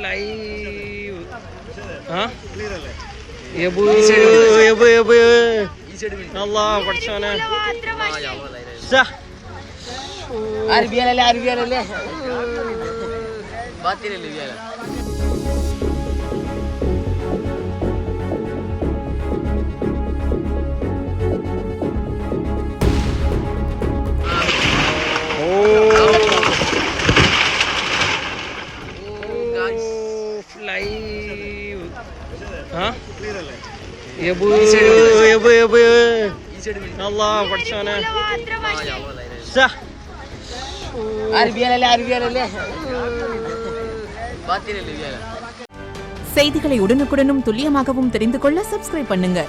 Live അല്ലാ പഠിച്ചോനെ അരബിയാലല്ലേ അല്ലാ പഠിച്ചോനെ അരബിയാലല്ലേ செய்திகளை உடனுக்குடனும் துல்லியமாகவும் தெரிந்து கொள்ள சப்ஸ்கிரைப் பண்ணுங்க.